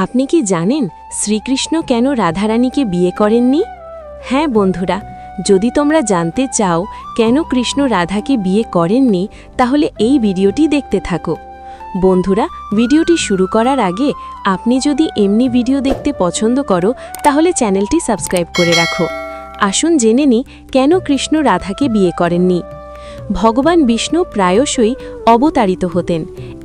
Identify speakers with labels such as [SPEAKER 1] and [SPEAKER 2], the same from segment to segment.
[SPEAKER 1] আপনি কি জানেন শ্রীকৃষ্ণ কেন রাধারানীকে বিয়ে করেননি? হ্যাঁ বন্ধুরা, যদি তোমরা জানতে চাও কেন কৃষ্ণ রাধাকে বিয়ে করেননি, তাহলে এই ভিডিওটি দেখতে থাকো। বন্ধুরা, ভিডিওটি শুরু করার আগে আপনি যদি এমনি ভিডিও দেখতে পছন্দ করো, তাহলে চ্যানেলটি সাবস্ক্রাইব করে রাখো। আসুন জেনে নিই কেন কৃষ্ণ রাধাকে বিয়ে করেননি। ভগবান বিষ্ণু প্রায়শই অবতারিত হতেন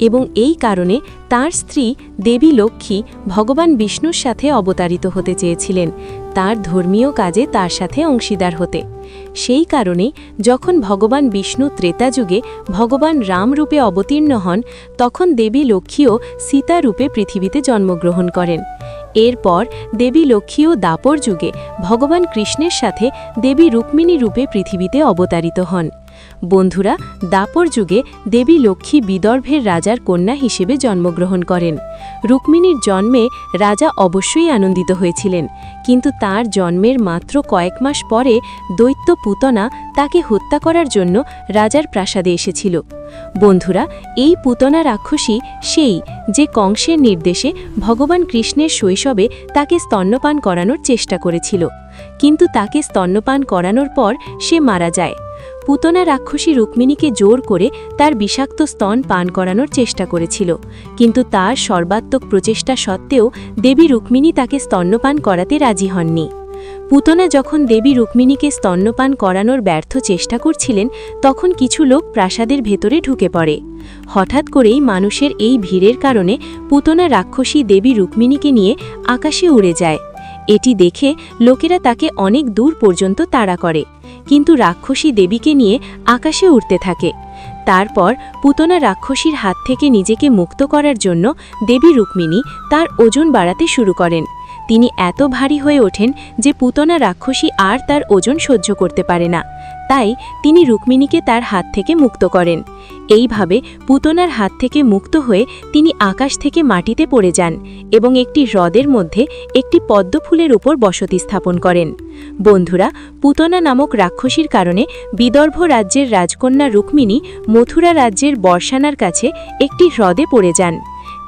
[SPEAKER 1] এবং এই কারণে তার স্ত্রী দেবী লক্ষ্মী ভগবান বিষ্ণুর সাথে অবতারিত হতে চেয়েছিলেন, তার ধর্মীয় কাজে তার সাথে অংশীদার হতে। সেই কারণেই যখন ভগবান বিষ্ণু ত্রেতা যুগে ভগবান রাম রূপে অবতীর্ণ হন, তখন দেবী লক্ষ্মীও সীতা রূপে পৃথিবীতে জন্মগ্রহণ করেন। এরপর দেবী লক্ষ্মীও দাপর যুগে ভগবান কৃষ্ণের সাথে দেবী রুক্মিণী রূপে পৃথিবীতে অবতারিত হন। বন্ধুরা, দাপর যুগে দেবী লক্ষ্মী বিদর্ভের রাজার কন্যা হিসেবে জন্মগ্রহণ করেন। রুক্মিণীর জন্মে রাজা অবশ্যই আনন্দিত হয়েছিলেন, কিন্তু তার জন্মের মাত্র কয়েক মাস পরে দৈত্য পুতনা তাকে হত্যা করার জন্য রাজার প্রাসাদে এসেছিল। বন্ধুরা, এই পুতনা রাক্ষসী সেই যে কংসের নির্দেশে ভগবান কৃষ্ণের শৈশবে তাকে স্তন্যপান করানোর চেষ্টা করেছিল, কিন্তু তাকে স্তন্যপান করানোর পর সে মারা যায়। পুতনা রাক্ষসী রুক্মিণীকে জোর করে তার বিষাক্ত স্তন পান করানোর চেষ্টা করেছিল, কিন্তু তার সর্বাত্মক প্রচেষ্টা সত্ত্বেও দেবী রুক্মিণী তাকে স্তন্যপান করাতে রাজি হননি। পুতনা যখন দেবী রুক্মিণীকে স্তন্যপান করানোর ব্যর্থ চেষ্টা করছিলেন, তখন কিছু লোক প্রাসাদের ভেতরে ঢুকে পড়ে। হঠাৎ করেই মানুষের এই ভিড়ের কারণে পুতনা রাক্ষসী দেবী রুক্মিণীকে নিয়ে আকাশে উড়ে যায়। এটি দেখে লোকেরা তাকে অনেক দূর পর্যন্ত তাড়া করে, কিন্তু রাক্ষসী দেবীকে নিয়ে আকাশে উড়তে থাকে। তারপর পুতনা রাক্ষসীর হাত থেকে নিজেকে মুক্ত করার জন্য দেবী রুক্মিণী তার ওজন বাড়াতে শুরু করেন। তিনি এত ভারী হয়ে ওঠেন যে পুতনা রাক্ষসী আর তার ওজন সহ্য করতে পারে না, তাই তিনি রুক্মিণীকে তার হাত থেকে মুক্ত করেন। এইভাবে পুতনার হাত থেকে মুক্ত হয়ে তিনি আকাশ থেকে মাটিতে পড়ে যান এবং একটি হ্রদের মধ্যে একটি পদ্মফুলের উপর বসতি স্থাপন করেন। বন্ধুরা, পুতনা নামক রাক্ষসীর কারণে বিদর্ভ রাজ্যের রাজকন্যা রুক্মিণী মথুরা রাজ্যের বর্ষানার কাছে একটি হ্রদে পড়ে যান।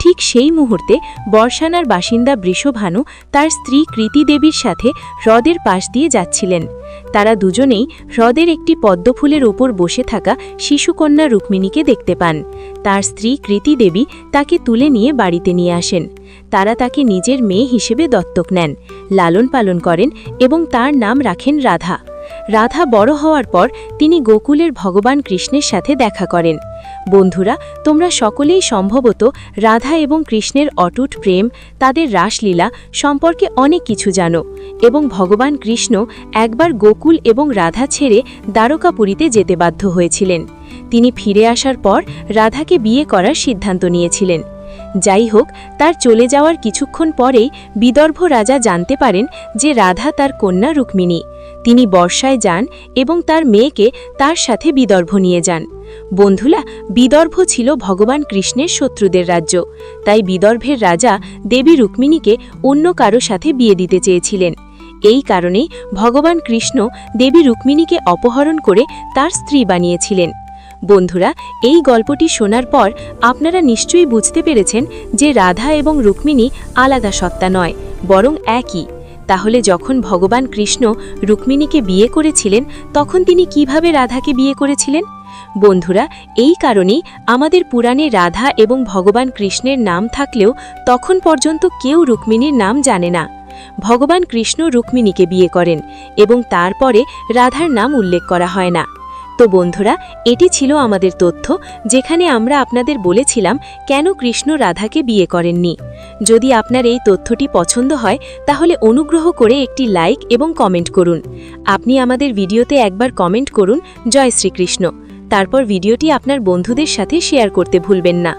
[SPEAKER 1] ঠিক সেই মুহূর্তে বর্ষানার বাসিন্দা বৃষভানু তার স্ত্রী কৃতি দেবীর সাথে হ্রদের পাশ দিয়ে যাচ্ছিলেন। তারা দুজনেই হ্রদের একটি পদ্মফুলের ওপর বসে থাকা শিশুকন্যা রুক্মিণীকে দেখতে পান। তার স্ত্রী কৃতি দেবী তাকে তুলে নিয়ে বাড়িতে নিয়ে আসেন। তারা তাকে নিজের মেয়ে হিসেবে দত্তক নেন, লালন পালন করেন এবং তার নাম রাখেন রাধা। রাধা বড় হওয়ার পর তিনি গোকুলের ভগবান কৃষ্ণের সাথে দেখা করেন। বন্ধুরা, তোমরা সকলেই সম্ভবত রাধা এবং কৃষ্ণের অটুট প্রেম, তাদের রাসলীলা সম্পর্কে অনেক কিছু জানো এবং ভগবান কৃষ্ণ একবার গোকুল এবং রাধা ছেড়ে দ্বারকাপুরীতে যেতে বাধ্য হয়েছিলেন। তিনি ফিরে আসার পর রাধাকে বিয়ে করার সিদ্ধান্ত নিয়েছিলেন। যাই হোক, তার চলে যাওয়ার কিছুক্ষণ পরেই বিদর্ভ রাজা জানতে পারেন যে রাধা তার কন্যা রুক্মিণী। তিনি বর্ষায় যান এবং তার মেয়েকে তার সাথে বিদর্ভ নিয়ে যান। বন্ধুরা, বিদর্ভ ছিল ভগবান কৃষ্ণের শত্রুদের রাজ্য, তাই বিদর্ভের রাজা দেবী রুক্মিণীকে অন্য কারো সাথে বিয়ে দিতে চেয়েছিলেন। এই কারণেই ভগবান কৃষ্ণ দেবী রুক্মিণীকে অপহরণ করে তার স্ত্রী বানিয়েছিলেন। বন্ধুরা, এই গল্পটি শোনার পর আপনারা নিশ্চয়ই বুঝতে পেরেছেন যে রাধা এবং রুক্মিণী আলাদা সত্তা নয়, বরং একই। তাহলে যখন ভগবান কৃষ্ণ রুক্মিণীকে বিয়ে করেছিলেন, তখন তিনি কিভাবে রাধাকে বিয়ে করেছিলেন? বন্ধুরা, এই কারণেই আমাদের পুরাণে রাধা এবং ভগবান কৃষ্ণের নাম থাকলেও তখন পর্যন্ত কেউ রুক্মিণীর নাম জানে না। ভগবান কৃষ্ণ রুক্মিণীকে বিয়ে করেন এবং তারপরে রাধার নাম উল্লেখ করা হয় না। তো বন্ধুরা, এটি ছিল আমাদের তথ্য, যেখানে আমরা আপনাদের বলেছিলাম কেন কৃষ্ণ রাধাকে বিয়ে করেননি। যদি আপনার এই তথ্যটি পছন্দ হয়, তাহলে অনুগ্রহ করে একটি লাইক এবং কমেন্ট করুন। আপনি আমাদের ভিডিওতে একবার কমেন্ট করুন জয় শ্রীকৃষ্ণ, তারপর ভিডিওটি আপনার বন্ধুদের সাথে শেয়ার করতে ভুলবেন না।